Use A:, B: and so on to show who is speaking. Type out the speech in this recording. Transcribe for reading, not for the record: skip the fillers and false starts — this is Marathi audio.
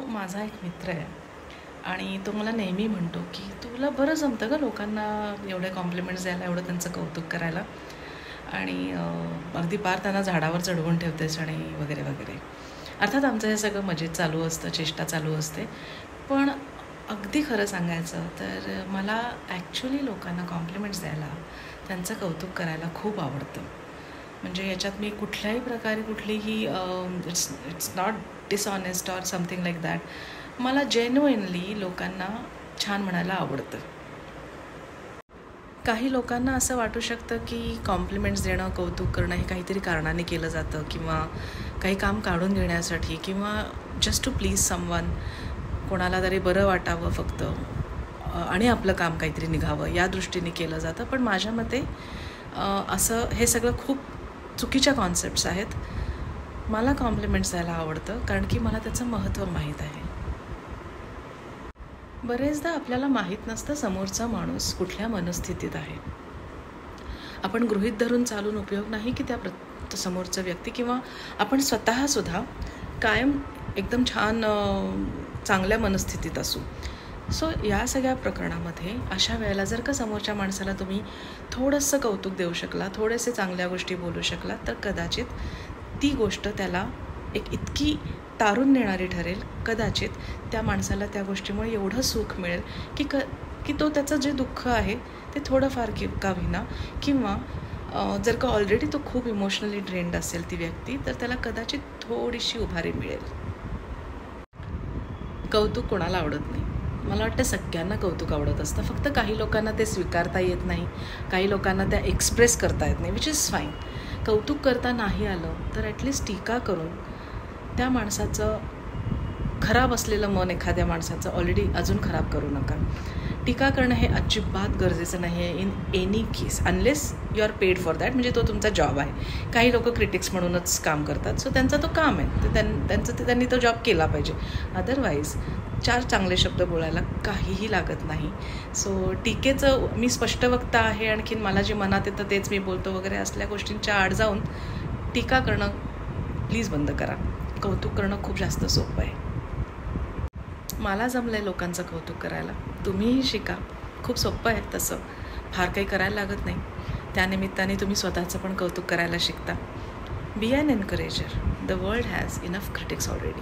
A: माझा एक मित्र आहे आणि तो मला नेहमी म्हणतो की तुला बरं जमतं गं लोकांना एवढे कॉम्प्लिमेंट्स द्यायला, एवढं त्यांचं कौतुक करायला आणि अगदी पार त्यांना झाडावर चढवून ठेवतेस आणि वगैरे वगैरे. अर्थात आमचं हे सगळं मजेत चालू असतं, चेष्टा चालू असते. पण अगदी खरं सांगायचं तर मला ॲक्च्युली लोकांना कॉम्प्लिमेंट्स द्यायला, त्यांचं कौतुक करायला खूप आवडतं. म्हणजे याच्यात मी कुठल्याही प्रकारे कुठलीही it's not dishonest or something like that. मला जेन्युइनली लोकांना छान म्हणायला आवडतं. काही लोकांना असं वाटू शकतं की कॉम्प्लिमेंट्स देणं, कौतुक करणं हे काहीतरी कारणाने केलं जातं किंवा काही काम काढून घेण्यासाठी किंवा जस्ट टू प्लीज समवन, कोणाला तरी बरं वाटावं फक्त आणि आपलं काम काहीतरी निघावं या दृष्टीने केलं जातं. पण माझ्या मते असं हे सगळं खूप चुकीच्या कॉन्सेप्ट्स आहेत. मला कॉम्प्लिमेंट्स द्यायला आवडतं कारण की मला त्याचं महत्त्व माहीत आहे. बरेचदा आपल्याला माहीत नसतं समोरचा माणूस कुठल्या मनस्थितीत आहे. आपण गृहीत धरून चालून उपयोग नाही की त्या समोरचा व्यक्ती किंवा आपण स्वतःसुद्धा कायम एकदम छान चांगल्या मनस्थितीत असू. या सगळ्या प्रकरणामध्ये अशा वेळेला जर का समोरच्या माणसाला तुम्ही थोडंसं कौतुक देऊ शकला, थोडेसे चांगल्या गोष्टी बोलू शकला, तर कदाचित ती गोष्ट त्याला एक इतकी तारून नेणारी ठरेल, कदाचित त्या माणसाला त्या गोष्टीमुळे एवढं सुख मिळेल की तो त्याचं जे दुःख आहे ते थोडंफार का होईना, किंवा जर का ऑलरेडी तो खूप इमोशनली ड्रेन्ड असेल ती व्यक्ती, तर त्याला कदाचित थोडीशी उभारी मिळेल. कौतुक कोणाला आवडत नाही? मला वाटतं सगळ्यांना कौतुक आवडत असतं. फक्त काही लोकांना ते स्वीकारता येत नाही, काही लोकांना त्या एक्सप्रेस करता येत नाही, विच इज फाईन. कौतुक करता नाही आलं तर ॲटलिस्ट टीका करून त्या माणसाचं खराब असलेलं मन, एखाद्या माणसाचं ऑलरेडी अजून खराब करू नका. टीका करणं हे अजिबात गरजेचं नाही आहे in any case, unless you are paid for that. म्हणजे तो तुमचा जॉब आहे. काही लोक क्रिटिक्स म्हणूनच काम करतात, सो त्यांचा तो काम आहे, त्यांनी तो जॉब केला पाहिजे. अदरवाईज 4 चांगले शब्द बोलायला काहीही लागत नाही. सो टीकेचं मी स्पष्ट वक्ता आहे, आणखीन मला जे मनात येतं तेच मी बोलतो वगैरे असल्या गोष्टींच्या आड जाऊन टीका करणं प्लीज बंद करा. कौतुक करणं खूप जास्त सोपं आहे. मला जमलं आहे लोकांचं कौतुक करायला, तुम्हीही शिका. खूप सोपं आहे, तसं फार काही करायला लागत नाही. त्यानिमित्ताने तुम्ही स्वतःचं पण कौतुक करायला शिकता. Be an encourager. The world has enough critics already.